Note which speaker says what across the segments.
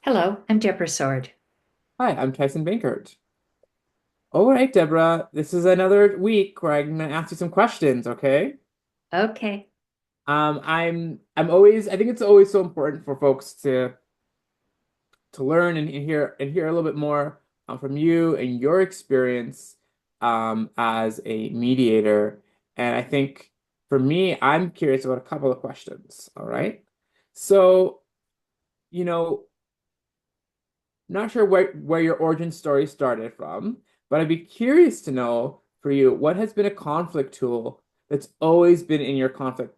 Speaker 1: Hello, I'm Deborah Sword.
Speaker 2: Hi, I'm Tyson Bankert. All right, Deborah, this is another week where I'm gonna ask you some questions, okay?
Speaker 1: Okay.
Speaker 2: I'm always I think it's always so important for folks to learn and hear a little bit more from you and your experience as a mediator. And I think for me, I'm curious about a couple of questions, all right? So, you know, not sure where your origin story started from, but I'd be curious to know for you what has been a conflict tool that's always been in your conflict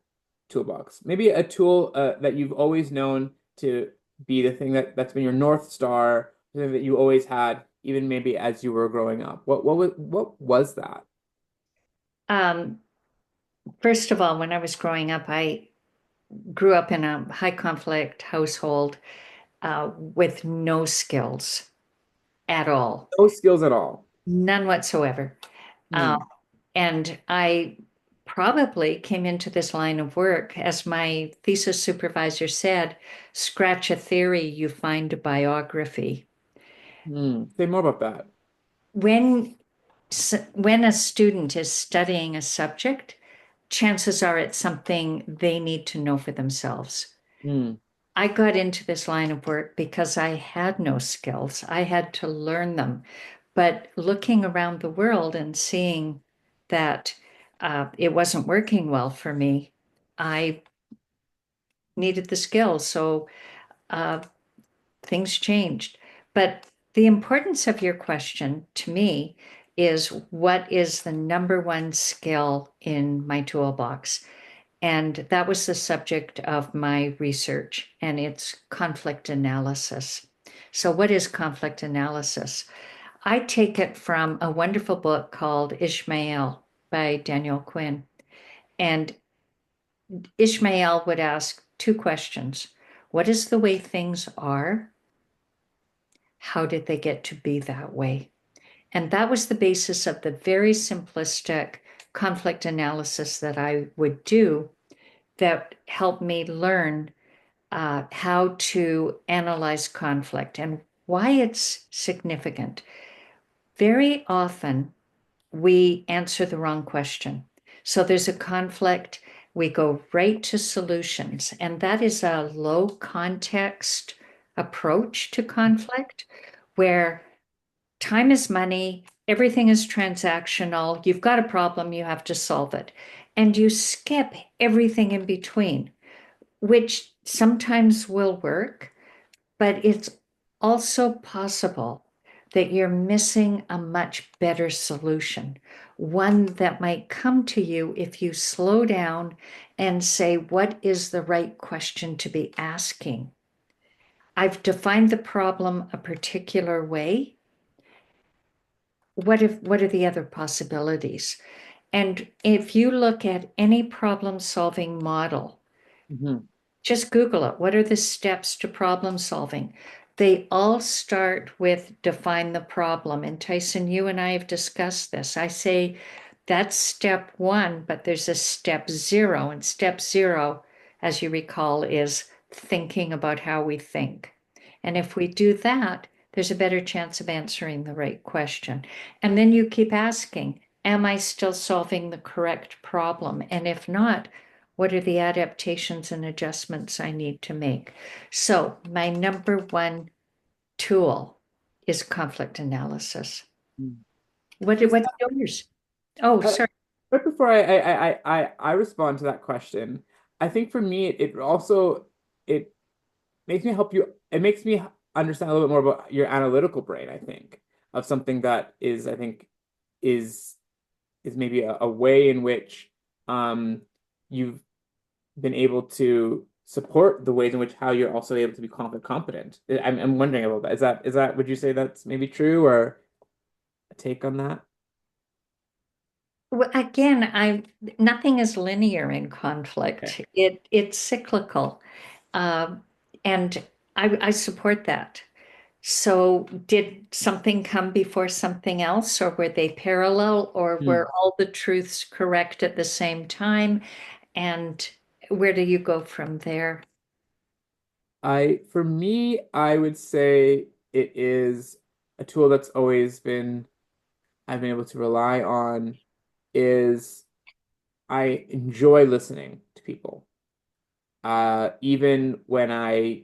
Speaker 2: toolbox. Maybe a tool that you've always known to be the thing that's been your North Star, something that you always had, even maybe as you were growing up. What was that?
Speaker 1: Um, First of all, when I was growing up, I grew up in a high conflict household with no skills at all,
Speaker 2: No skills at all.
Speaker 1: none whatsoever. Um,
Speaker 2: Hmm.
Speaker 1: and I probably came into this line of work, as my thesis supervisor said, scratch a theory, you find a biography.
Speaker 2: Hmm. Say more about that.
Speaker 1: When when a student is studying a subject, chances are it's something they need to know for themselves.
Speaker 2: Hmm.
Speaker 1: I got into this line of work because I had no skills. I had to learn them. But looking around the world and seeing that it wasn't working well for me, I needed the skills. So uh, things changed. But the importance of your question to me is what is the number one skill in my toolbox? And that was the subject of my research, and it's conflict analysis. So, what is conflict analysis? I take it from a wonderful book called Ishmael by Daniel Quinn. And Ishmael would ask two questions. What is the way things are? How did they get to be that way? And that was the basis of the very simplistic conflict analysis that I would do that helped me learn how to analyze conflict and why it's significant. Very often, we answer the wrong question. So there's a conflict, we go right to solutions, and that is a low context approach to conflict where time is money, everything is transactional. You've got a problem, you have to solve it. And you skip everything in between, which sometimes will work, but it's also possible that you're missing a much better solution, one that might come to you if you slow down and say, what is the right question to be asking? I've defined the problem a particular way. What are the other possibilities? And if you look at any problem solving model,
Speaker 2: Hmm.
Speaker 1: just Google it. What are the steps to problem solving? They all start with define the problem. And Tyson, you and I have discussed this. I say that's step one, but there's a step zero. And step zero, as you recall, is thinking about how we think. And if we do that, there's a better chance of answering the right question. And then you keep asking, am I still solving the correct problem? And if not, what are the adaptations and adjustments I need to make? So, my number one tool is conflict analysis. What's yours? Oh,
Speaker 2: Uh,
Speaker 1: sorry.
Speaker 2: right before I respond to that question, I think for me it also it makes me help you. It makes me understand a little bit more about your analytical brain, I think, of something that is, I think, is is maybe a way in which you've been able to support the ways in which how you're also able to be conflict competent. I'm wondering about that. Is that would you say that's maybe true or a take on that?
Speaker 1: Well, again, I nothing is linear in
Speaker 2: Okay.
Speaker 1: conflict. It's cyclical, um, and I support that. So, did something come before something else, or were they parallel, or
Speaker 2: Hmm.
Speaker 1: were all the truths correct at the same time? And where do you go from there?
Speaker 2: For me, I would say it is a tool that's always been, I've been able to rely on is I enjoy listening to people. Even when I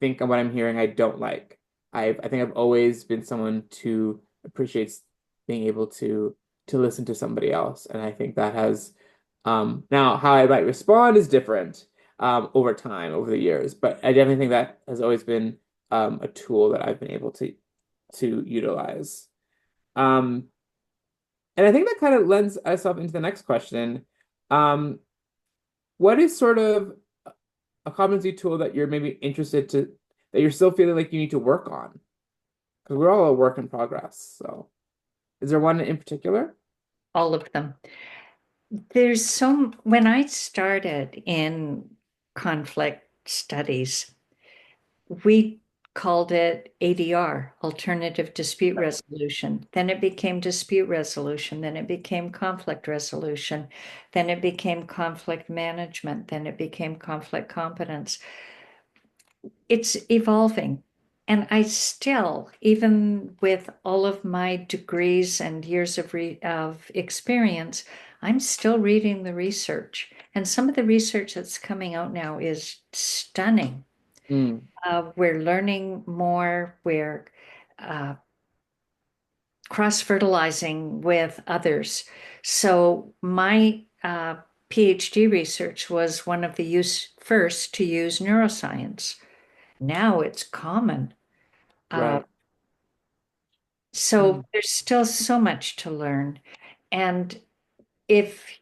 Speaker 2: think what I'm hearing I don't like. I think I've always been someone who appreciates being able to listen to somebody else, and I think that has now how I might respond is different over time, over the years, but I definitely think that has always been a tool that I've been able to utilize. Um, and I think that kind of lends us up into the next question. Um, what is sort of a competency tool that you're maybe interested to that you're still feeling like you need to work on? Because we're all a work in progress. So, is there one in particular?
Speaker 1: All of them. There's some, when I started in conflict studies, we called it ADR, alternative dispute resolution. Then it became dispute resolution. Then it became conflict resolution. Then it became conflict management. Then it became conflict competence. It's evolving. And I still, even with all of my degrees and years of experience, I'm still reading the research. And some of the research that's coming out now is stunning.
Speaker 2: Mm,
Speaker 1: We're learning more. We're uh, cross-fertilizing with others. So my PhD research was one of the first to use neuroscience. Now it's common. Uh,
Speaker 2: right.
Speaker 1: so
Speaker 2: Mm,
Speaker 1: there's still so much to learn. And if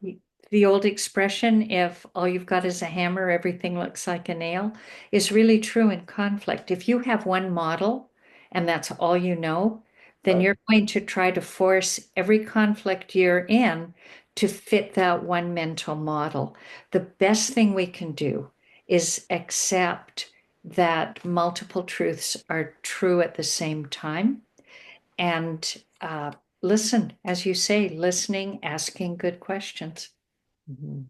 Speaker 1: the old expression, if all you've got is a hammer, everything looks like a nail, is really true in conflict. If you have one model and that's all you know, then
Speaker 2: right.
Speaker 1: you're going to try to force every conflict you're in to fit that one mental model. The best thing we can do is accept that multiple truths are true at the same time and listen, as you say, listening, asking good questions.
Speaker 2: Mhm.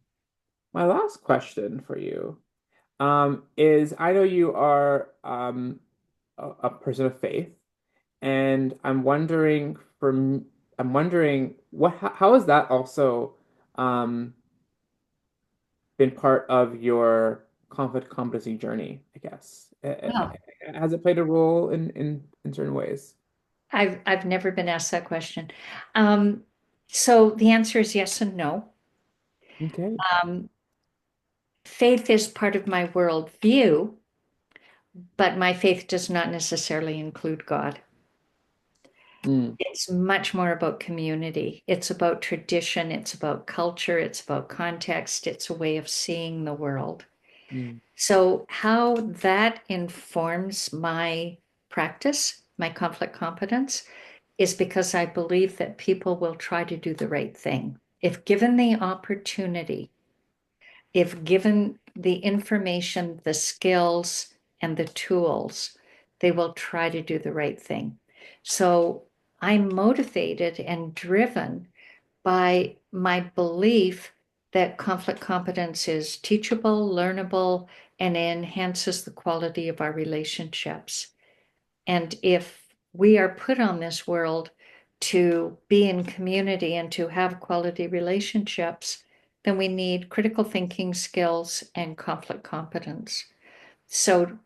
Speaker 2: My last question for you is I know you are a person of faith, and I'm wondering how has that also um, been part of your conflict competency journey, I guess.
Speaker 1: Well,
Speaker 2: Has it played a role in certain ways?
Speaker 1: I've never been asked that question. Um, so the answer is yes and no.
Speaker 2: Okay.
Speaker 1: Um, Faith is part of my worldview, but my faith does not necessarily include God.
Speaker 2: Mm,
Speaker 1: It's much more about community. It's about tradition. It's about culture. It's about context. It's a way of seeing the world.
Speaker 2: mm,
Speaker 1: So, how that informs my practice, my conflict competence, is because I believe that people will try to do the right thing. If given the opportunity, if given the information, the skills, and the tools, they will try to do the right thing. So I'm motivated and driven by my belief that conflict competence is teachable, learnable, and enhances the quality of our relationships. And if we are put on this world to be in community and to have quality relationships, then we need critical thinking skills and conflict competence. So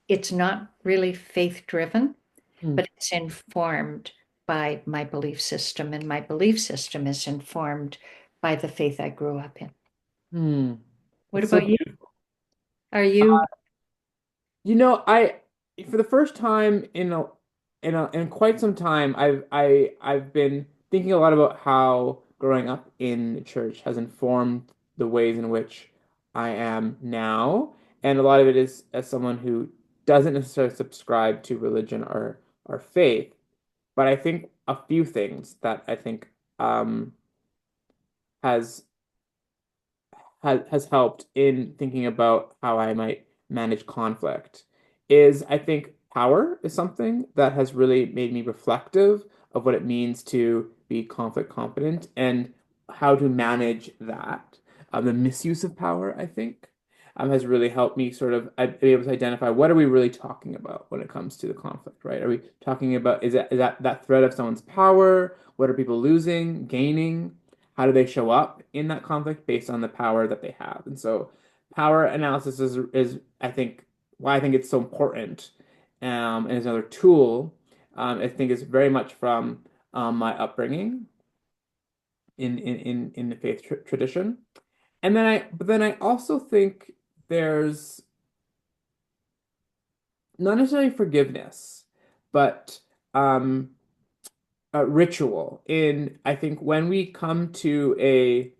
Speaker 1: it's not really faith driven,
Speaker 2: mm,
Speaker 1: but it's informed by my belief system. And my belief system is informed by the faith I grew up in.
Speaker 2: mm.
Speaker 1: What
Speaker 2: That's so
Speaker 1: about you?
Speaker 2: beautiful.
Speaker 1: Are you?
Speaker 2: I for the first time in quite some time, I've been thinking a lot about how growing up in the church has informed the ways in which I am now, and a lot of it is as someone who doesn't necessarily subscribe to religion or faith, but I think a few things that I think um, has has helped in thinking about how I might manage conflict is I think power is something that has really made me reflective of what it means to be conflict competent and how to manage that. The misuse of power, I think. has really helped me sort of be able to identify what are we really talking about when it comes to the conflict, right? Are we talking about is that threat of someone's power? What are people losing, gaining? How do they show up in that conflict based on the power that they have? And so power analysis is I think why I think it's so important, and is another tool. I think is very much from my upbringing in the faith tradition. But then I also think there's not necessarily forgiveness, but um, a ritual in, I think when we come to a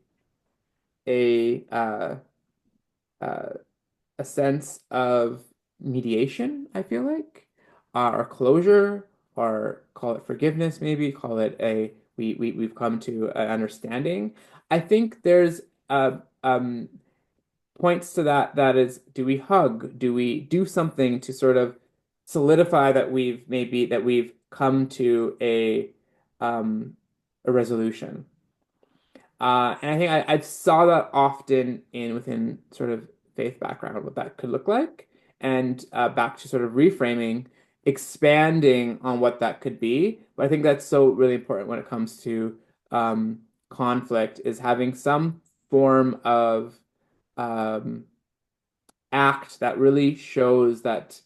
Speaker 2: uh, a sense of mediation, I feel like, or closure, or call it forgiveness, maybe call it we've come to an understanding. I think there's points to that is, do we hug? Do we do something to sort of solidify that we've come to a resolution? And I think I saw that often in within sort of faith background, what that could look like, and back to sort of reframing, expanding on what that could be. But I think that's so really important when it comes to conflict, is having some form of um, act that really shows that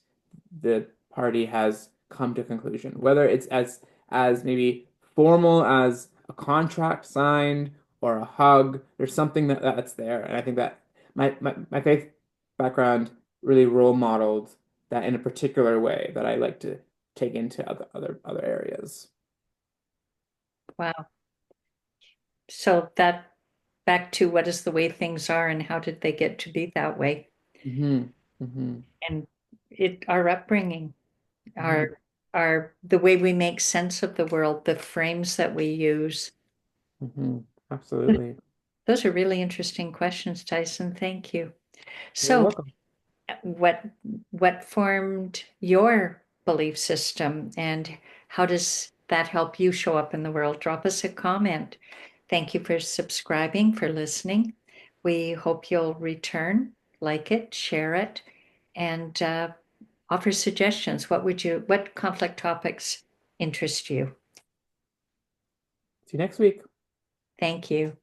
Speaker 2: the party has come to a conclusion, whether it's as maybe formal as a contract signed or a hug. There's something that's there, and I think that my faith background really role modeled that in a particular way that I like to take into other areas.
Speaker 1: Wow. So that back to what is the way things are and how did they get to be that way?
Speaker 2: Hmm. Hmm.
Speaker 1: And our upbringing,
Speaker 2: Hmm.
Speaker 1: the way we make sense of the world, the frames that we use.
Speaker 2: Hmm. Absolutely.
Speaker 1: Those are really interesting questions, Tyson. Thank you.
Speaker 2: You're
Speaker 1: So,
Speaker 2: welcome.
Speaker 1: what what formed your belief system, and how does that help you show up in the world? Drop us a comment. Thank you for subscribing, for listening. We hope you'll return, like it, share it, and offer suggestions. What conflict topics interest you?
Speaker 2: See you next week.
Speaker 1: Thank you.